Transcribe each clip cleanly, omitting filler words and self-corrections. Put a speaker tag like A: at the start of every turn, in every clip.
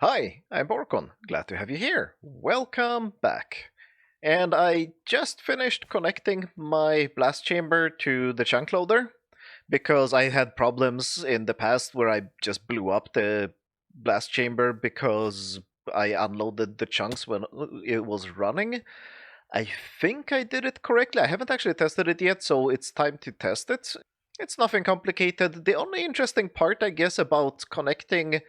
A: Hi, I'm Borkon. Glad to have you here. Welcome back. And I just finished connecting my blast chamber to the chunk loader because I had problems in the past where I just blew up the blast chamber because I unloaded the chunks when it was running. I think I did it correctly. I haven't actually tested it yet, so it's time to test it. It's nothing complicated. The only interesting part, I guess, about connecting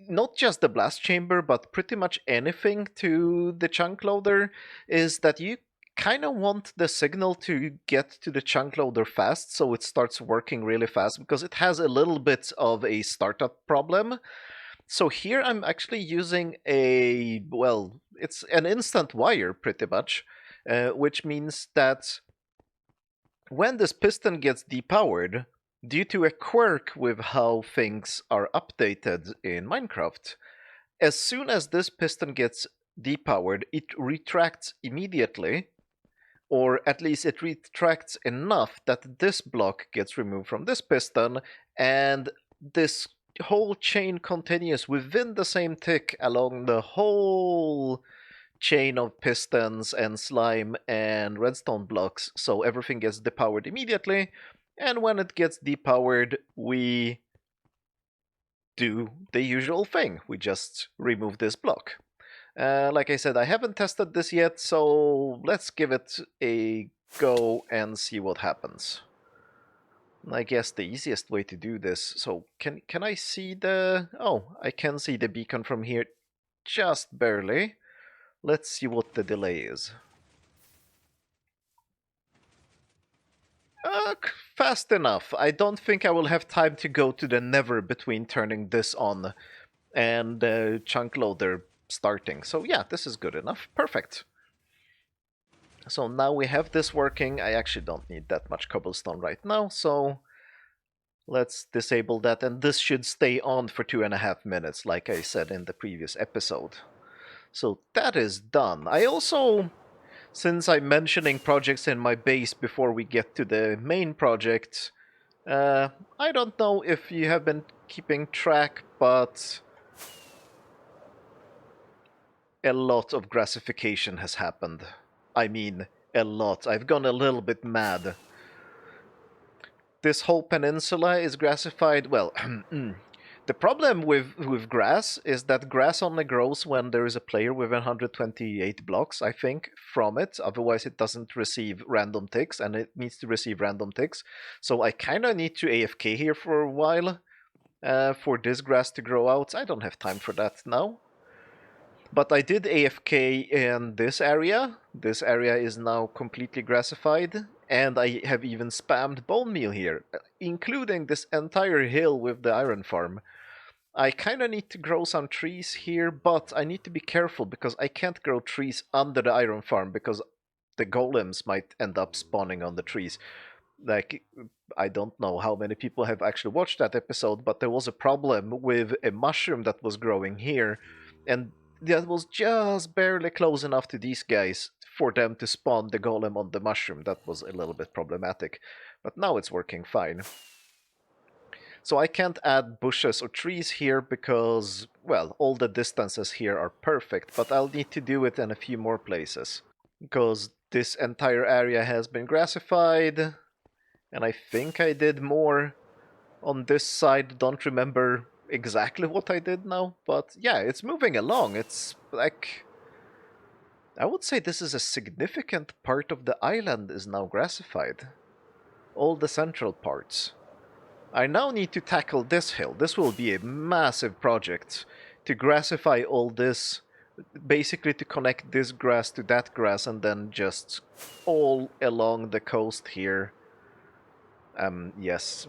A: not just the blast chamber, but pretty much anything to the chunk loader is that you kind of want the signal to get to the chunk loader fast so it starts working really fast because it has a little bit of a startup problem. So here I'm actually using it's an instant wire pretty much, which means that when this piston gets depowered, due to a quirk with how things are updated in Minecraft, as soon as this piston gets depowered, it retracts immediately, or at least it retracts enough that this block gets removed from this piston, and this whole chain continues within the same tick along the whole chain of pistons and slime and redstone blocks, so everything gets depowered immediately. And when it gets depowered, we do the usual thing. We just remove this block. Like I said, I haven't tested this yet, so let's give it a go and see what happens. I guess the easiest way to do this, so can I see the... Oh, I can see the beacon from here just barely. Let's see what the delay is. Fast enough. I don't think I will have time to go to the nether between turning this on and the chunk loader starting. So yeah, this is good enough. Perfect. So now we have this working. I actually don't need that much cobblestone right now, so let's disable that. And this should stay on for 2.5 minutes, like I said in the previous episode. So that is done. I also, since I'm mentioning projects in my base before we get to the main project, I don't know if you have been keeping track, but a lot of grassification has happened. I mean, a lot. I've gone a little bit mad. This whole peninsula is grassified. Well, the problem with grass is that grass only grows when there is a player with 128 blocks, I think, from it. Otherwise, it doesn't receive random ticks, and it needs to receive random ticks. So I kind of need to AFK here for a while for this grass to grow out. I don't have time for that now. But I did AFK in this area. This area is now completely grassified, and I have even spammed bone meal here, including this entire hill with the iron farm. I kind of need to grow some trees here, but I need to be careful because I can't grow trees under the iron farm because the golems might end up spawning on the trees. Like, I don't know how many people have actually watched that episode, but there was a problem with a mushroom that was growing here, and that was just barely close enough to these guys for them to spawn the golem on the mushroom. That was a little bit problematic, but now it's working fine. So I can't add bushes or trees here because, well, all the distances here are perfect, but I'll need to do it in a few more places. Because this entire area has been grassified, and I think I did more on this side. Don't remember exactly what I did now, but yeah, it's moving along. It's like, I would say this is a significant part of the island is now grassified. All the central parts. I now need to tackle this hill. This will be a massive project to grassify all this, basically to connect this grass to that grass and then just all along the coast here. Yes,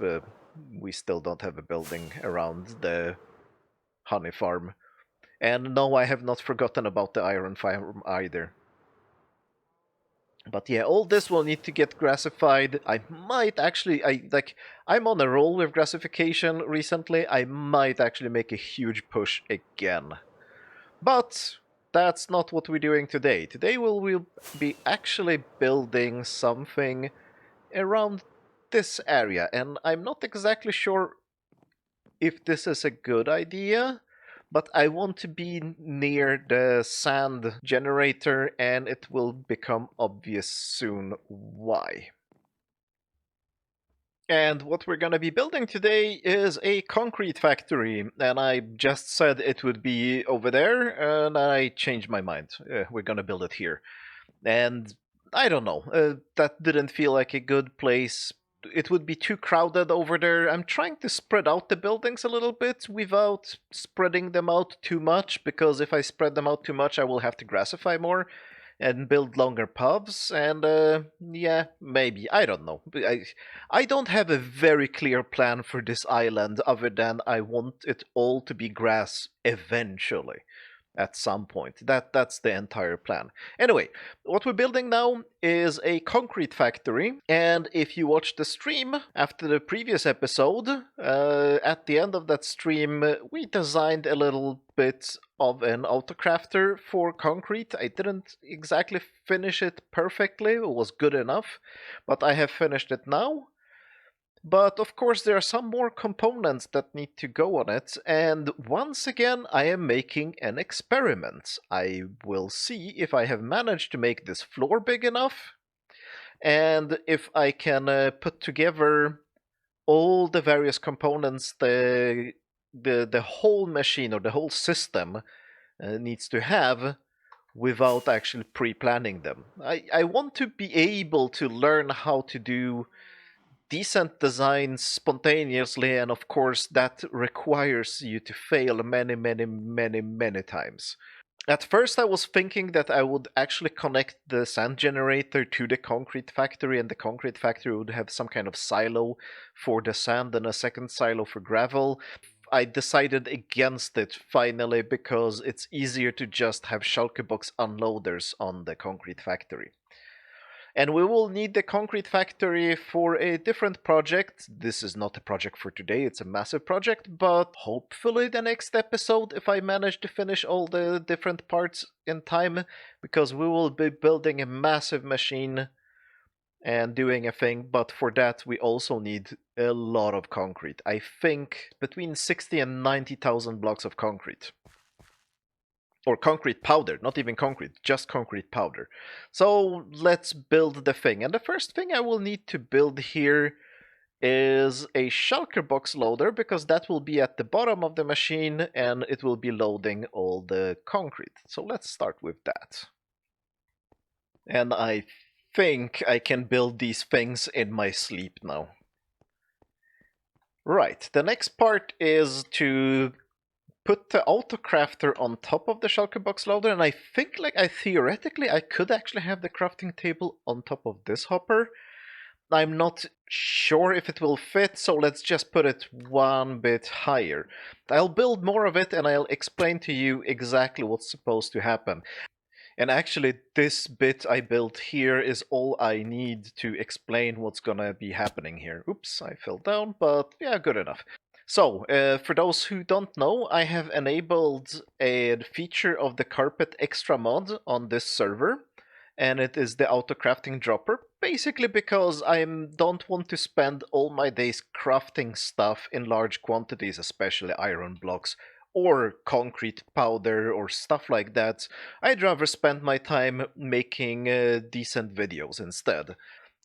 A: we still don't have a building around the honey farm. And no, I have not forgotten about the iron farm either. But yeah, all this will need to get grassified. I might actually, I'm on a roll with grassification recently. I might actually make a huge push again. But that's not what we're doing today. Today we'll be actually building something around this area, and I'm not exactly sure if this is a good idea, but I want to be near the sand generator, and it will become obvious soon why. And what we're going to be building today is a concrete factory, and I just said it would be over there, and I changed my mind. We're going to build it here. And I don't know, that didn't feel like a good place. It would be too crowded over there. I'm trying to spread out the buildings a little bit without spreading them out too much, because if I spread them out too much, I will have to grassify more and build longer pubs. And yeah, maybe, I don't know. I don't have a very clear plan for this island other than I want it all to be grass eventually at some point. That's the entire plan. Anyway, what we're building now is a concrete factory, and if you watch the stream after the previous episode, at the end of that stream, we designed a little bit of an autocrafter for concrete. I didn't exactly finish it perfectly, it was good enough, but I have finished it now. But of course, there are some more components that need to go on it, and once again, I am making an experiment. I will see if I have managed to make this floor big enough, and if I can put together all the various components the whole machine or the whole system needs to have without actually pre-planning them. I want to be able to learn how to do decent designs spontaneously, and of course that requires you to fail many times. At first I was thinking that I would actually connect the sand generator to the concrete factory, and the concrete factory would have some kind of silo for the sand and a second silo for gravel. I decided against it finally because it's easier to just have shulker box unloaders on the concrete factory. And we will need the concrete factory for a different project. This is not a project for today, it's a massive project, but hopefully the next episode, if I manage to finish all the different parts in time, because we will be building a massive machine and doing a thing, but for that we also need a lot of concrete. I think between 60 and 90,000 blocks of concrete. Or concrete powder, not even concrete, just concrete powder. So let's build the thing. And the first thing I will need to build here is a shulker box loader, because that will be at the bottom of the machine and it will be loading all the concrete. So let's start with that. And I think I can build these things in my sleep now. Right, the next part is to put the autocrafter on top of the shulker box loader, and I think theoretically I could actually have the crafting table on top of this hopper. I'm not sure if it will fit, so let's just put it one bit higher. I'll build more of it and I'll explain to you exactly what's supposed to happen. And actually, this bit I built here is all I need to explain what's gonna be happening here. Oops, I fell down, but yeah, good enough. So, for those who don't know, I have enabled a feature of the carpet extra mod on this server, and it is the autocrafting dropper, basically because I don't want to spend all my days crafting stuff in large quantities, especially iron blocks or concrete powder or stuff like that. I'd rather spend my time making decent videos instead.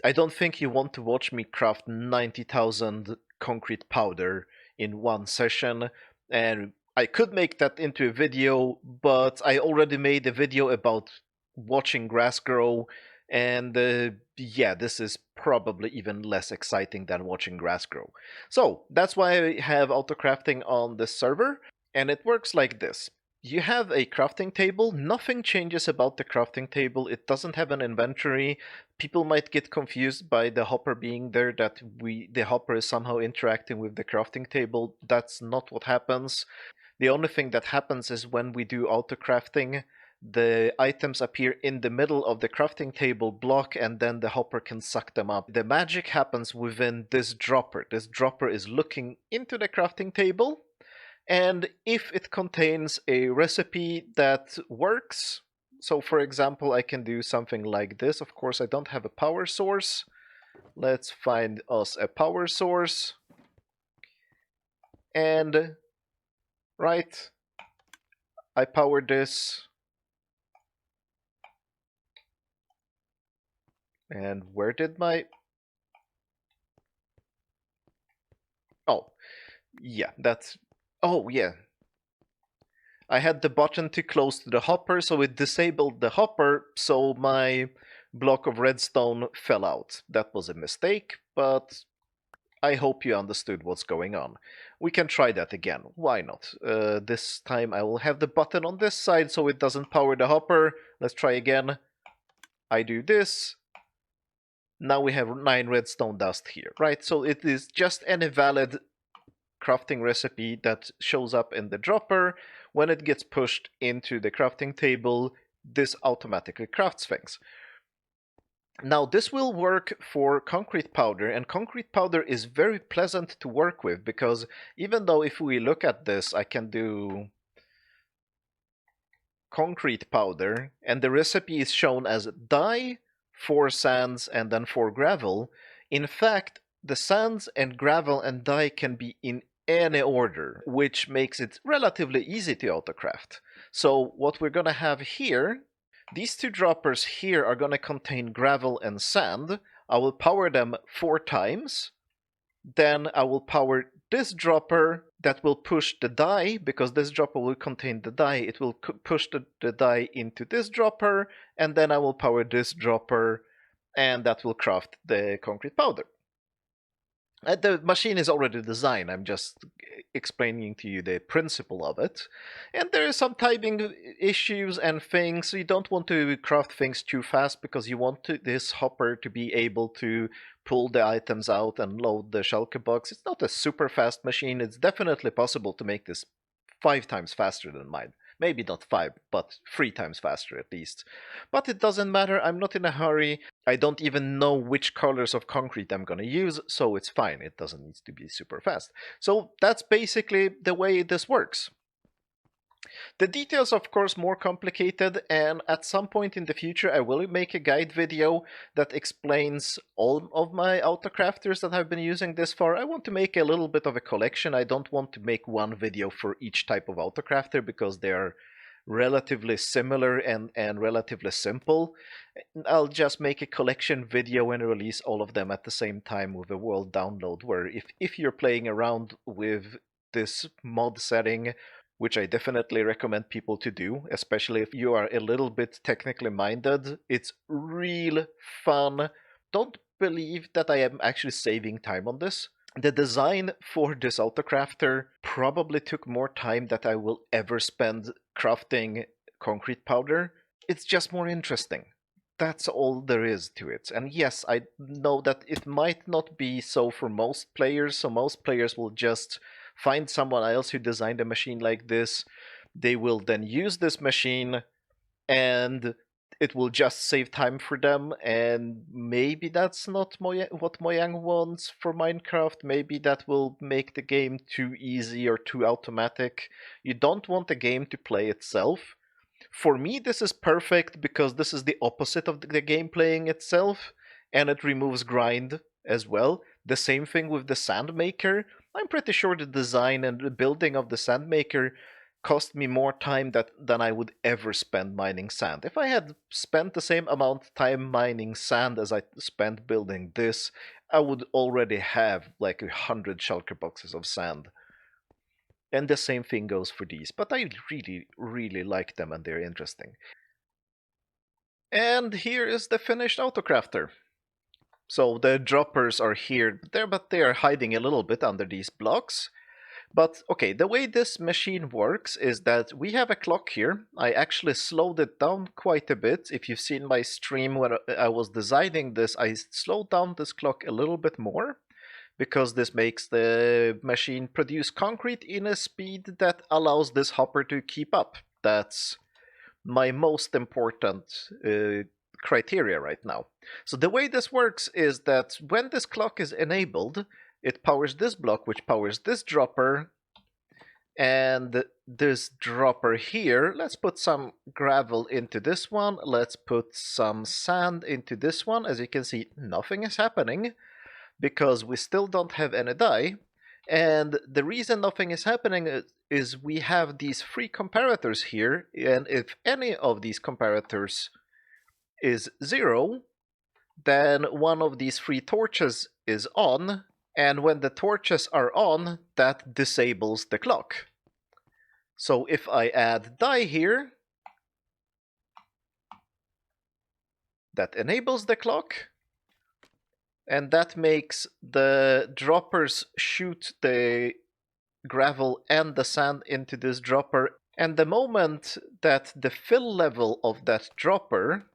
A: I don't think you want to watch me craft 90,000 concrete powder in one session, and I could make that into a video, but I already made a video about watching grass grow, and yeah, this is probably even less exciting than watching grass grow. So that's why I have autocrafting on this server, and it works like this. You have a crafting table, nothing changes about the crafting table, it doesn't have an inventory. People might get confused by the hopper being there, that the hopper is somehow interacting with the crafting table. That's not what happens. The only thing that happens is when we do auto crafting, the items appear in the middle of the crafting table block, and then the hopper can suck them up. The magic happens within this dropper. This dropper is looking into the crafting table, and if it contains a recipe that works, so for example, I can do something like this. Of course, I don't have a power source. Let's find us a power source. And, right, I power this. And where did my... Oh, yeah, that's... Oh, yeah. I had the button to close to the hopper, so it disabled the hopper, so my block of redstone fell out. That was a mistake, but I hope you understood what's going on. We can try that again. Why not? This time I will have the button on this side so it doesn't power the hopper. Let's try again. I do this. Now we have 9 redstone dust here, right? So it is just any valid crafting recipe that shows up in the dropper. When it gets pushed into the crafting table, this automatically crafts things. Now this will work for concrete powder, and concrete powder is very pleasant to work with because even though if we look at this, I can do concrete powder and the recipe is shown as dye, 4 sands, and then 4 gravel. In fact, the sands and gravel and dye can be in any order, which makes it relatively easy to autocraft. So what we're gonna have here, these 2 droppers here are gonna contain gravel and sand. I will power them 4 times. Then I will power this dropper that will push the dye, because this dropper will contain the dye. It will push the dye into this dropper, and then I will power this dropper, and that will craft the concrete powder. The machine is already designed, I'm just explaining to you the principle of it. And there are some timing issues and things, so you don't want to craft things too fast because you want this hopper to be able to pull the items out and load the shulker box. It's not a super fast machine, it's definitely possible to make this 5 times faster than mine. Maybe not 5, but 3 times faster at least. But it doesn't matter, I'm not in a hurry. I don't even know which colors of concrete I'm gonna use, so it's fine. It doesn't need to be super fast. So that's basically the way this works. The details, of course, more complicated, and at some point in the future I will make a guide video that explains all of my autocrafters that I've been using this far. I want to make a little bit of a collection. I don't want to make one video for each type of autocrafter because they are relatively similar and relatively simple. I'll just make a collection video and release all of them at the same time with a world download, where if you're playing around with this mod setting, which I definitely recommend people to do, especially if you are a little bit technically minded. It's real fun. Don't believe that I am actually saving time on this. The design for this autocrafter probably took more time than I will ever spend crafting concrete powder. It's just more interesting. That's all there is to it. And yes, I know that it might not be so for most players, so most players will just find someone else who designed a machine like this. They will then use this machine and it will just save time for them, and maybe that's not what Mojang wants for Minecraft. Maybe that will make the game too easy or too automatic. You don't want the game to play itself. For me, this is perfect because this is the opposite of the game playing itself, and it removes grind as well. The same thing with the sand maker. I'm pretty sure the design and the building of the sand maker cost me more time than I would ever spend mining sand. If I had spent the same amount of time mining sand as I spent building this, I would already have like 100 shulker boxes of sand. And the same thing goes for these, but I really, really like them and they're interesting. And here is the finished autocrafter. So the droppers are here, but they are hiding a little bit under these blocks. But okay, the way this machine works is that we have a clock here. I actually slowed it down quite a bit. If you've seen my stream when I was designing this, I slowed down this clock a little bit more because this makes the machine produce concrete in a speed that allows this hopper to keep up. That's my most important criteria right now. So the way this works is that when this clock is enabled, it powers this block, which powers this dropper, and this dropper here. Let's put some gravel into this one. Let's put some sand into this one. As you can see, nothing is happening because we still don't have any dye. And the reason nothing is happening is we have these three comparators here, and if any of these comparators is 0, then one of these three torches is on, and when the torches are on, that disables the clock. So if I add die here, that enables the clock, and that makes the droppers shoot the gravel and the sand into this dropper. And the moment that the fill level of that dropper,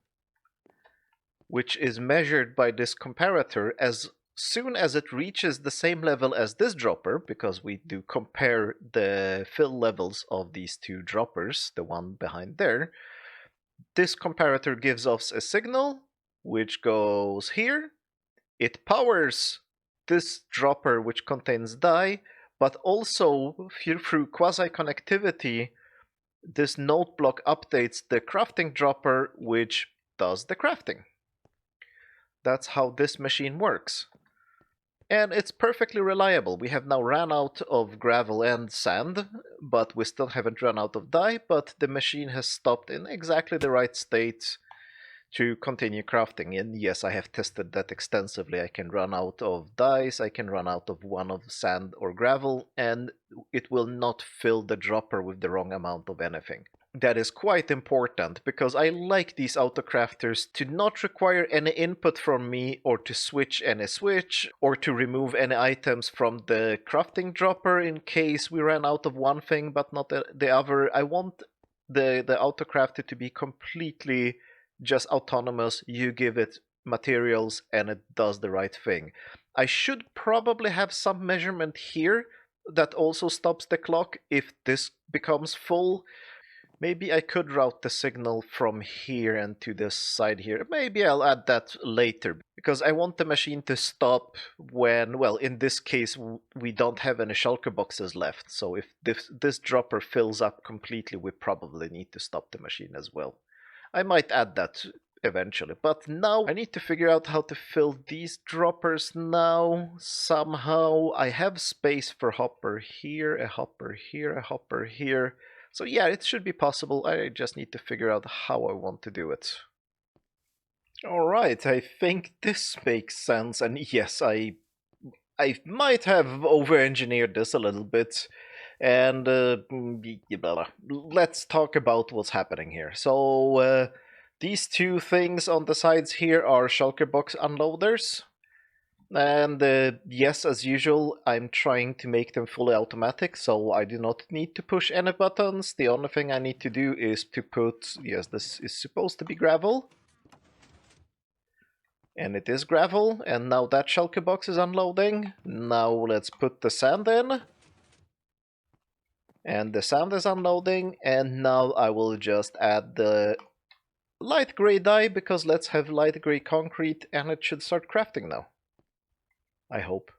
A: which is measured by this comparator, as soon as it reaches the same level as this dropper, because we do compare the fill levels of these two droppers, the one behind there, this comparator gives us a signal which goes here. It powers this dropper which contains dye, but also through quasi-connectivity, this node block updates the crafting dropper which does the crafting. That's how this machine works. And it's perfectly reliable. We have now run out of gravel and sand, but we still haven't run out of dye, but the machine has stopped in exactly the right state to continue crafting. And yes, I have tested that extensively. I can run out of dyes, I can run out of one of sand or gravel, and it will not fill the dropper with the wrong amount of anything. That is quite important, because I like these autocrafters to not require any input from me, or to switch any switch, or to remove any items from the crafting dropper in case we ran out of one thing but not the other. I want the autocrafter to be completely just autonomous. You give it materials and it does the right thing. I should probably have some measurement here that also stops the clock if this becomes full. Maybe I could route the signal from here and to this side here. Maybe I'll add that later, because I want the machine to stop when, well, in this case, we don't have any shulker boxes left. So if this dropper fills up completely, we probably need to stop the machine as well. I might add that eventually, but now I need to figure out how to fill these droppers now somehow. I have space for hopper here, a hopper here, a hopper here. So yeah, it should be possible. I just need to figure out how I want to do it. Alright, I think this makes sense, and yes, I might have over-engineered this a little bit. And let's talk about what's happening here. So these two things on the sides here are shulker box unloaders. And yes, as usual, I'm trying to make them fully automatic, so I do not need to push any buttons. The only thing I need to do is to put, yes, this is supposed to be gravel. And it is gravel, and now that shulker box is unloading. Now let's put the sand in. And the sand is unloading, and now I will just add the light gray dye, because let's have light gray concrete, and it should start crafting now. I hope.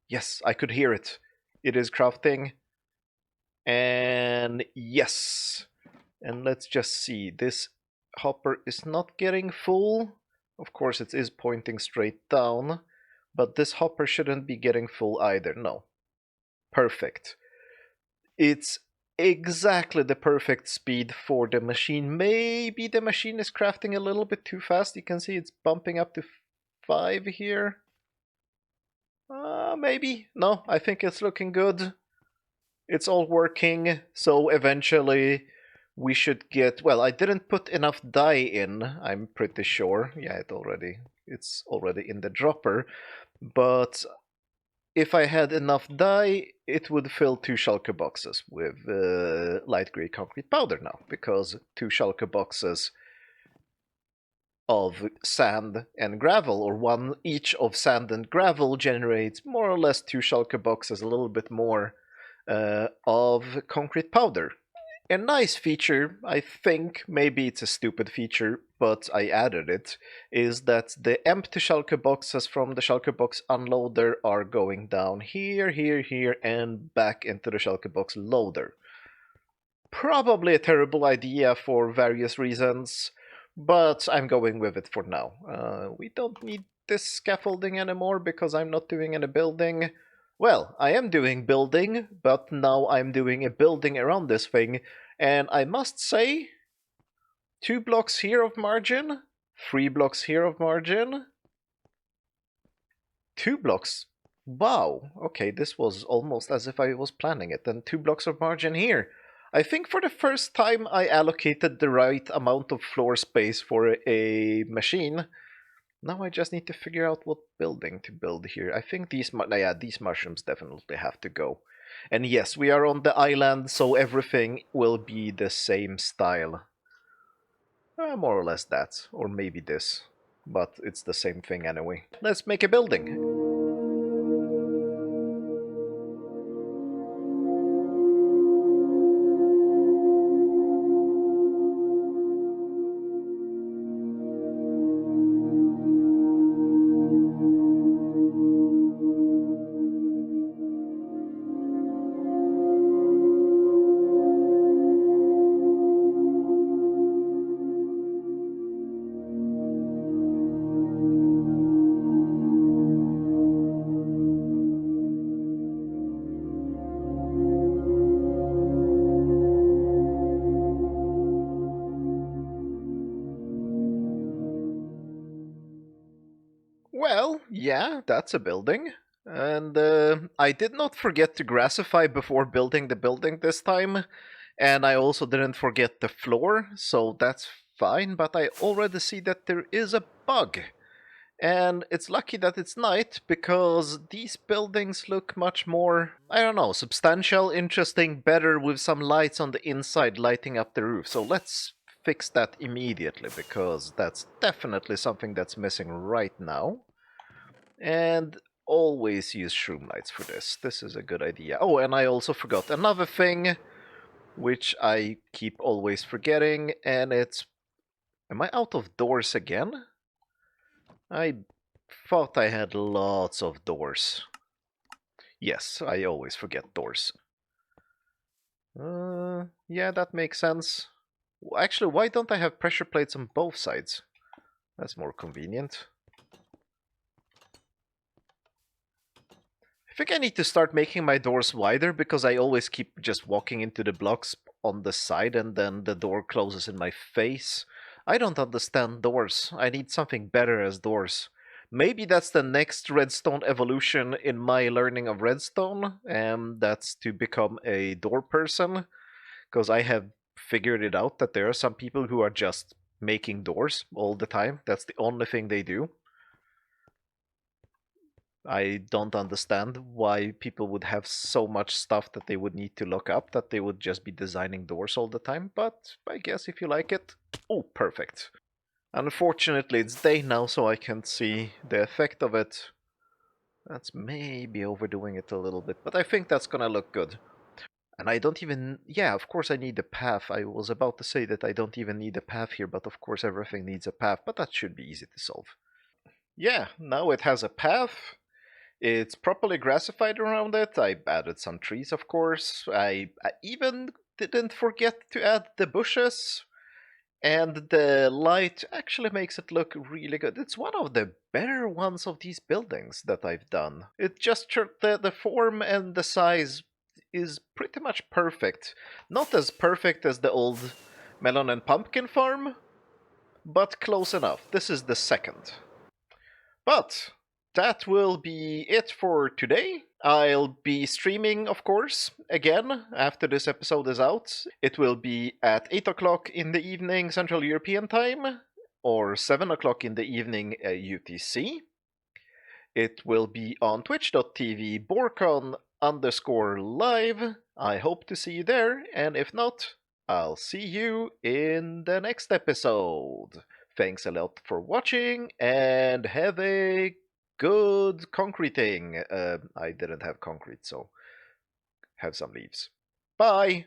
A: Yes, I could hear it. It is crafting. And yes. And let's just see. This hopper is not getting full. Of course, it is pointing straight down. But this hopper shouldn't be getting full either. No. Perfect. It's exactly the perfect speed for the machine. Maybe the machine is crafting a little bit too fast. You can see it's bumping up to 5 here. Maybe. No, I think it's looking good. It's all working, so eventually we should get... Well, I didn't put enough dye in, I'm pretty sure. Yeah, it's already in the dropper. But if I had enough dye, it would fill 2 shulker boxes with light gray concrete powder now, because 2 shulker boxes of sand and gravel, or one each of sand and gravel, generates more or less 2 shulker boxes, a little bit more, of concrete powder. A nice feature, I think, maybe it's a stupid feature, but I added it, is that the empty shulker boxes from the shulker box unloader are going down here, here, here, and back into the shulker box loader. Probably a terrible idea for various reasons, but I'm going with it for now. We don't need this scaffolding anymore because I'm not doing any building. Well, I am doing building, but now I'm doing a building around this thing, and I must say, 2 blocks here of margin, 3 blocks here of margin, 2 blocks. Wow, okay, this was almost as if I was planning it, and 2 blocks of margin here. I think for the first time I allocated the right amount of floor space for a machine. Now I just need to figure out what building to build here. I think yeah, these mushrooms definitely have to go. And yes, we are on the island, so everything will be the same style. More or less that, or maybe this. But it's the same thing anyway. Let's make a building. Well, yeah, that's a building. And I did not forget to grassify before building the building this time. And I also didn't forget the floor, so that's fine. But I already see that there is a bug. And it's lucky that it's night, because these buildings look much more, I don't know, substantial, interesting, better with some lights on the inside lighting up the roof. So let's fix that immediately, because that's definitely something that's missing right now. And always use shroom lights for this. This is a good idea. Oh, and I also forgot another thing, which I keep always forgetting, and it's... Am I out of doors again? I thought I had lots of doors. Yes, I always forget doors. Yeah, that makes sense. Actually, why don't I have pressure plates on both sides? That's more convenient. I think I need to start making my doors wider, because I always keep just walking into the blocks on the side and then the door closes in my face. I don't understand doors. I need something better as doors. Maybe that's the next redstone evolution in my learning of redstone, and that's to become a door person, because I have figured it out that there are some people who are just making doors all the time. That's the only thing they do. I don't understand why people would have so much stuff that they would need to look up, that they would just be designing doors all the time, but I guess if you like it... Oh, perfect. Unfortunately, it's day now, so I can't see the effect of it. That's maybe overdoing it a little bit, but I think that's gonna look good. And I don't even... Yeah, of course I need a path. I was about to say that I don't even need a path here, but of course everything needs a path, but that should be easy to solve. Yeah, now it has a path. It's properly grassified around it. I added some trees, of course. I even didn't forget to add the bushes. And the light actually makes it look really good. It's one of the better ones of these buildings that I've done. It just the form and the size is pretty much perfect. Not as perfect as the old melon and pumpkin farm, but close enough. This is the second. But that will be it for today. I'll be streaming, of course, again after this episode is out. It will be at 8 o'clock in the evening Central European Time, or 7 o'clock in the evening UTC. It will be on twitch.tv Borkon_live. I hope to see you there, and if not, I'll see you in the next episode. Thanks a lot for watching, and have a good concreting. I didn't have concrete, so have some leaves. Bye!